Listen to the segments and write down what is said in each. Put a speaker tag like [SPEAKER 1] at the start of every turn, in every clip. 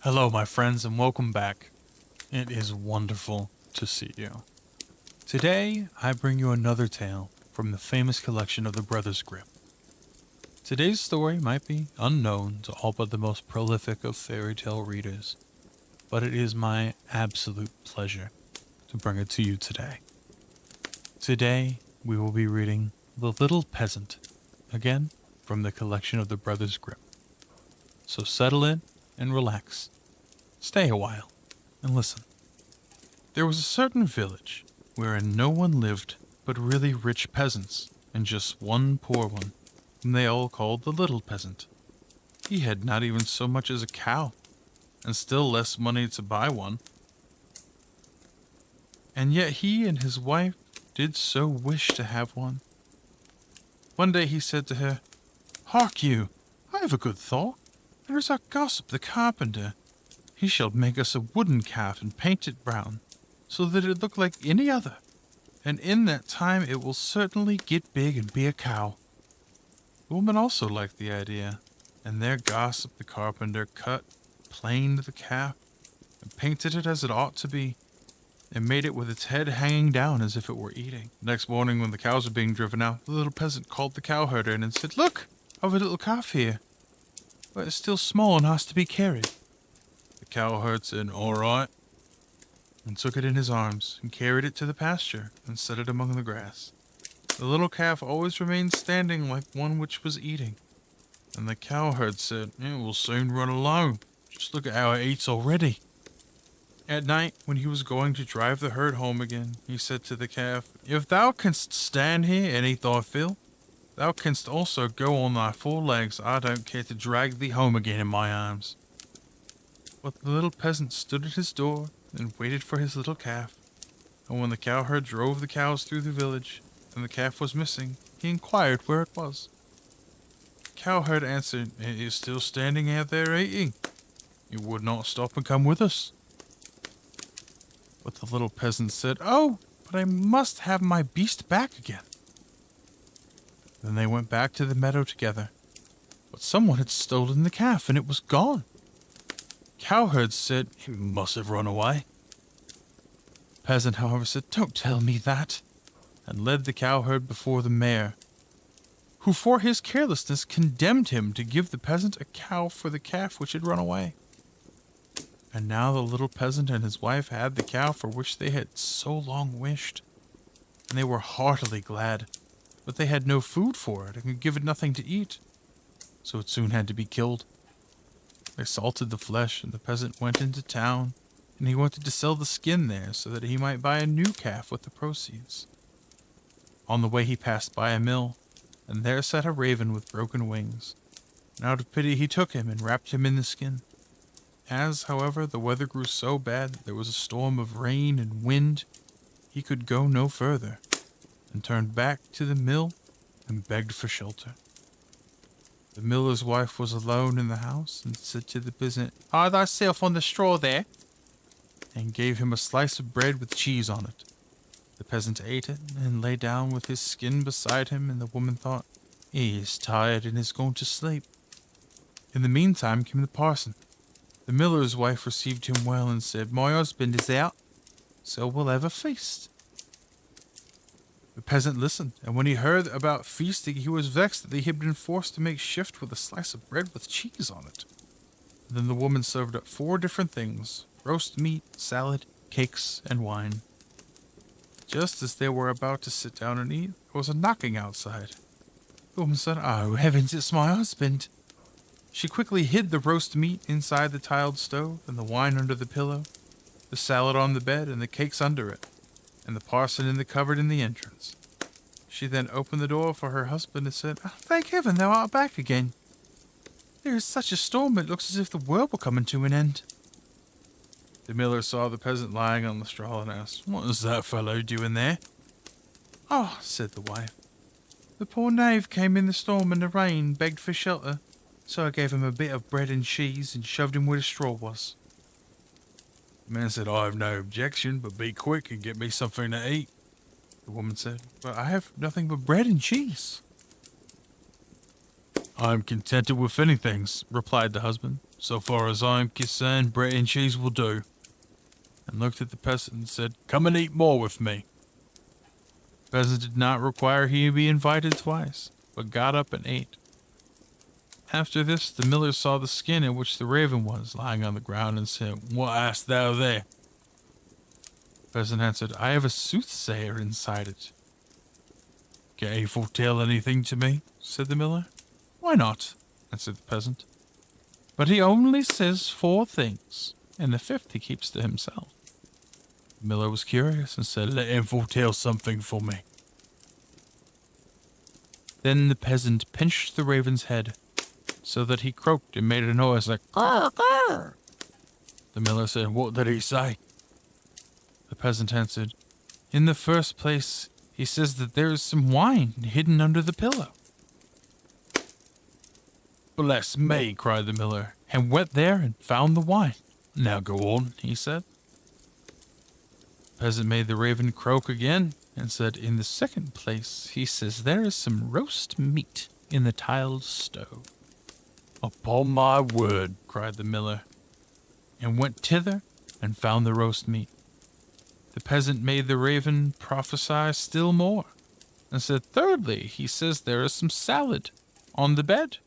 [SPEAKER 1] Hello, my friends, and welcome back. It is wonderful to see you. Today, I bring you another tale from the famous collection of the Brothers Grimm. Today's story might be unknown to all but the most prolific of fairy tale readers, but it is my absolute pleasure to bring it to you today. Today, we will be reading The Little Peasant, again from the collection of the Brothers Grimm. So settle in and relax. Stay a while and listen. There was a certain village wherein no one lived but really rich peasants and just one poor one, whom they all called the Little Peasant. He had not even so much as a cow, and still less money to buy one. And yet he and his wife did so wish to have one. One day he said to her, "Hark you, I have a good thought. There is our gossip the carpenter. He shall make us a wooden calf and paint it brown, so that it look like any other, and in that time it will certainly get big and be a cow." The woman also liked the idea, and their gossip the carpenter cut, planed the calf, and painted it as it ought to be, and made it with its head hanging down as if it were eating. Next morning, when the cows were being driven out, the little peasant called the cowherder in and said, "Look, I have a little calf here, but it's still small and has to be carried." The cowherd said, "All right," and took it in his arms and carried it to the pasture and set it among the grass. The little calf always remained standing like one which was eating, and the cowherd said, "It will soon run alone. Just look at how it eats already." At night, when he was going to drive the herd home again, he said to the calf, "If thou canst stand here and eat thy fill, thou canst also go on thy four legs. I don't care to drag thee home again in my arms." But the little peasant stood at his door and waited for his little calf, and when the cowherd drove the cows through the village, and the calf was missing, he inquired where it was. The cowherd answered, "It is still standing out there eating. It would not stop and come with us." But the little peasant said, "Oh, but I must have my beast back again." Then they went back to the meadow together, but someone had stolen the calf, and it was gone. Cowherd said, "He must have run away." Peasant, however, said, "Don't tell me that," and led the cowherd before the mayor, who for his carelessness condemned him to give the peasant a cow for the calf which had run away. And now the little peasant and his wife had the cow for which they had so long wished, and they were heartily glad, but they had no food for it and could give it nothing to eat, so it soon had to be killed. They salted the flesh, and the peasant went into town, and he wanted to sell the skin there so that he might buy a new calf with the proceeds. On the way he passed by a mill, and there sat a raven with broken wings, and out of pity he took him and wrapped him in the skin. As, however, the weather grew so bad that there was a storm of rain and wind, he could go no further, and turned back to the mill and begged for shelter. The miller's wife was alone in the house, and said to the peasant, "Hide thyself on the straw there," and gave him a slice of bread with cheese on it. The peasant ate it, and lay down with his skin beside him, and the woman thought, "He is tired and is going to sleep." In the meantime came the parson. The miller's wife received him well, and said, "My husband is out, so we'll have a feast." The peasant listened, and when he heard about feasting, he was vexed that he had been forced to make shift with a slice of bread with cheese on it. Then the woman served up 4 different things: roast meat, salad, cakes, and wine. Just as they were about to sit down and eat, there was a knocking outside. The woman said, "Oh, heavens, it's my husband." She quickly hid the roast meat inside the tiled stove, and the wine under the pillow, the salad on the bed, and the cakes under it, and the parson in the cupboard in the entrance. She then opened the door for her husband and said, "Thank heaven thou art back again. There is such a storm it looks as if the world were coming to an end." The miller saw the peasant lying on the straw and asked, "What is that fellow doing there?" "Oh," said the wife, "the poor knave came in the storm and the rain, begged for shelter, so I gave him a bit of bread and cheese and shoved him where the straw was." The man said, "I have no objection, but be quick and get me something to eat." The woman said, "But I have nothing but bread and cheese." "I am contented with anything," replied the husband, So far as I'm concerned, bread and cheese will do. And looked at the peasant and said, "Come and eat more with me." The peasant did not require he be invited twice, but got up and ate. After this, the miller saw the skin in which the raven was lying on the ground and said, "What hast thou there?" The peasant answered, "I have a soothsayer inside it." "Can he foretell anything to me?" said the miller. "Why not?" answered the peasant. "But he only says 4 things, and the 5th he keeps to himself." The miller was curious and said, "Let him foretell something for me." Then the peasant pinched the raven's head, so that he croaked and made a noise like "Grr, grr." The miller said, "What did he say?" The peasant answered, "In the first place, he says that there is some wine hidden under the pillow." "Bless me," cried the miller, and went there and found the wine. "Now go on," he said. The peasant made the raven croak again and said, "In the second place, he says there is some roast meat in the tiled stove." "Upon my word," cried the miller, and went thither and found the roast meat. The peasant made the raven prophesy still more, and said, "Thirdly, he says there is some salad on the bed."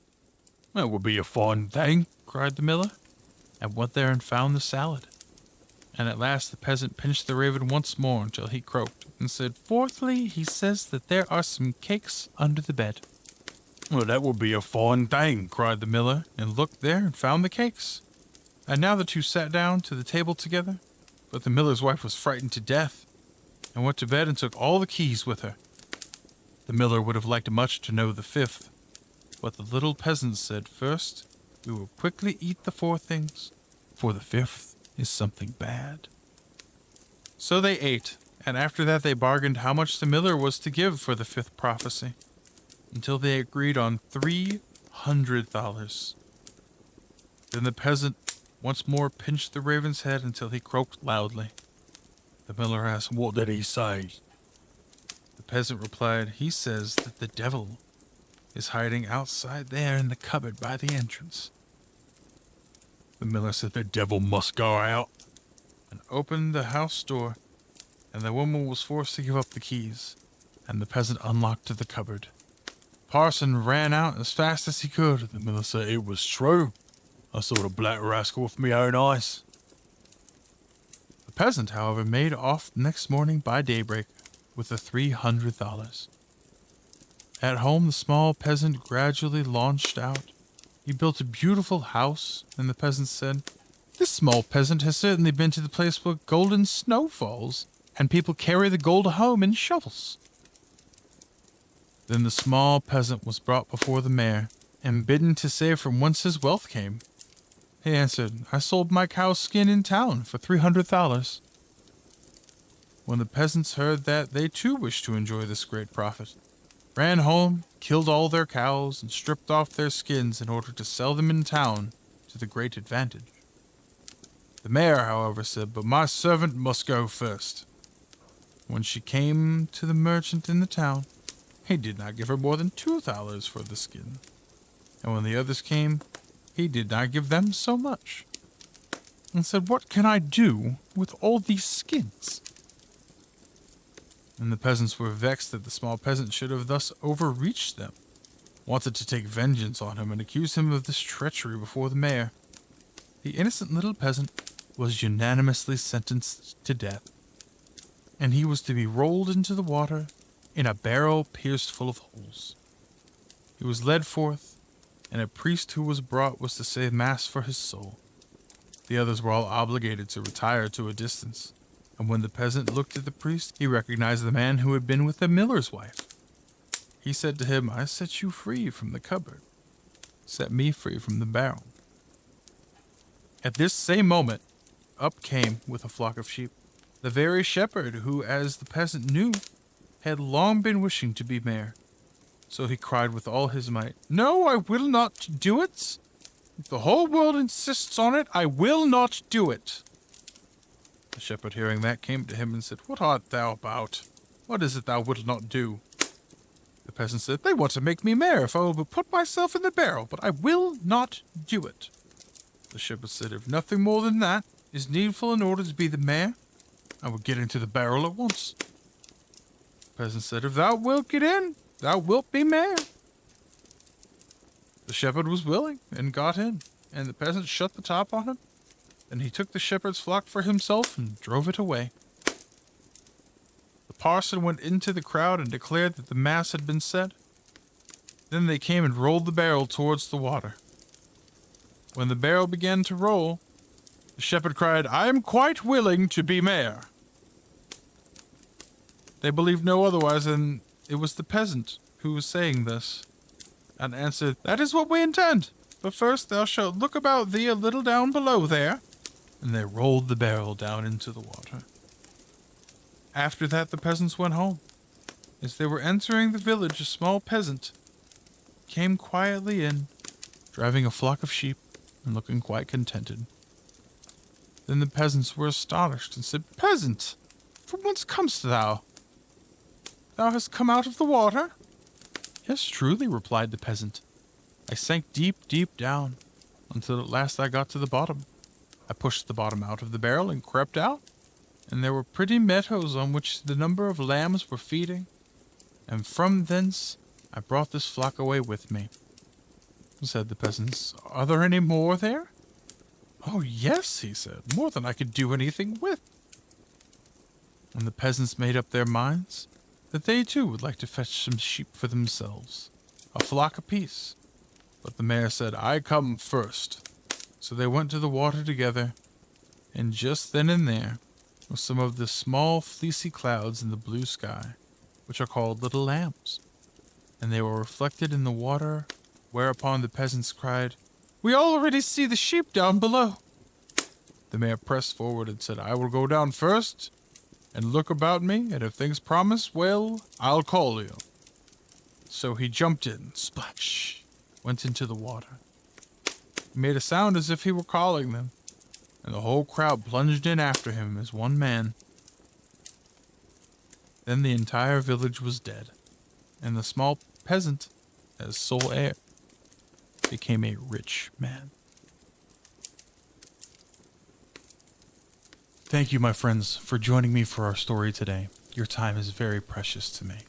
[SPEAKER 1] "That would be a fine thing," cried the miller, and went there and found the salad. And at last the peasant pinched the raven once more until he croaked, and said, "Fourthly, he says that there are some cakes under the bed." "Well, that would be a fine thing," cried the miller, and looked there and found the cakes. And now the two sat down to the table together, but the miller's wife was frightened to death, and went to bed and took all the keys with her. The miller would have liked much to know the 5th, but the little peasant said, "First, we will quickly eat the 4 things, for the 5th is something bad." So they ate, and after that they bargained how much the miller was to give for the 5th prophecy, until they agreed on $300. Then the peasant once more pinched the raven's head until he croaked loudly. The miller asked, "What did he say?" The peasant replied, "He says that the devil is hiding outside there in the cupboard by the entrance." The miller said, "The devil must go out," and opened the house door, and the woman was forced to give up the keys, and the peasant unlocked the cupboard. Parson ran out as fast as he could. The miller said, "It was true. I saw the black rascal with my own eyes." The peasant, however, made off next morning by daybreak with the $300. At home, the small peasant gradually launched out. He built a beautiful house, and the peasant said, "This small peasant has certainly been to the place where golden snow falls, and people carry the gold home in shovels." Then the small peasant was brought before the mayor, and bidden to say from whence his wealth came. He answered, "I sold my cow's skin in town for $300. When the peasants heard that, they too wished to enjoy this great profit, ran home, killed all their cows, and stripped off their skins in order to sell them in town to the great advantage. The mayor, however, said, "But my servant must go first." When she came to the merchant in the town, he did not give her more than $2 for the skin. And when the others came, he did not give them so much, and said, "What can I do with all these skins?" And the peasants were vexed that the small peasant should have thus overreached them, wanted to take vengeance on him, and accused him of this treachery before the mayor. The innocent little peasant was unanimously sentenced to death, and he was to be rolled into the water in a barrel pierced full of holes. He was led forth, and a priest who was brought was to say mass for his soul. The others were all obligated to retire to a distance, and when the peasant looked at the priest, he recognized the man who had been with the miller's wife. He said to him, "I set you free from the cupboard. Set me free from the barrel." At this same moment, up came, with a flock of sheep, the very shepherd who, as the peasant knew, had long been wishing to be mayor. So he cried with all his might, "No, I will not do it. If the whole world insists on it, I will not do it." The shepherd, hearing that, came to him and said, "What art thou about? What is it thou wilt not do?" The peasant said, "They want to make me mayor if I will but put myself in the barrel, but I will not do it." The The shepherd said, "If nothing more than that is needful in order to be the mayor, I will get into the barrel at once." The peasant said, "If thou wilt get in, thou wilt be mayor." The shepherd was willing and got in, and the peasant shut the top on him. Then he took the shepherd's flock for himself and drove it away. The parson went into the crowd and declared that the mass had been said. Then they came and rolled the barrel towards the water. When the barrel began to roll, the shepherd cried, "I am quite willing to be mayor." They believed no otherwise than it was the peasant who was saying this, and answered, "That is what we intend. But first thou shalt look about thee a little down below there." And they rolled the barrel down into the water. After that, the peasants went home. As they were entering the village, a small peasant came quietly in, driving a flock of sheep and looking quite contented. Then the peasants were astonished and said, "Peasant, from whence comest thou? Thou hast come out of the water?" "Yes, truly," replied the peasant. "I sank deep, deep down, until at last I got to the bottom. I pushed the bottom out of the barrel and crept out, and there were pretty meadows on which the number of lambs were feeding, and from thence I brought this flock away with me." Said the peasants, "Are there any more there?" "Oh, yes," he said, "more than I could do anything with." And the peasants made up their minds that they too would like to fetch some sheep for themselves, a flock apiece. But the mayor said, "I come first." So they went to the water together, and just then and there were some of the small fleecy clouds in the blue sky, which are called little lambs, and they were reflected in the water, whereupon the peasants cried, "We already see the sheep down below." The mayor pressed forward and said, "I will go down first and look about me, and if things promise well, I'll call you." So he jumped in, splash, went into the water. He made a sound as if he were calling them, and the whole crowd plunged in after him as one man. Then the entire village was dead, and the small peasant, as sole heir, became a rich man. Thank you, my friends, for joining me for our story today. Your time is very precious to me.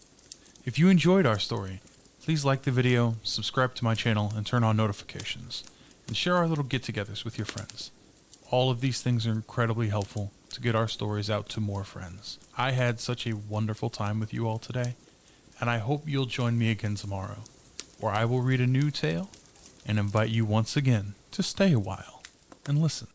[SPEAKER 1] If you enjoyed our story, please like the video, subscribe to my channel, and turn on notifications, and share our little get-togethers with your friends. All of these things are incredibly helpful to get our stories out to more friends. I had such a wonderful time with you all today, and I hope you'll join me again tomorrow, where I will read a new tale and invite you once again to stay a while and listen.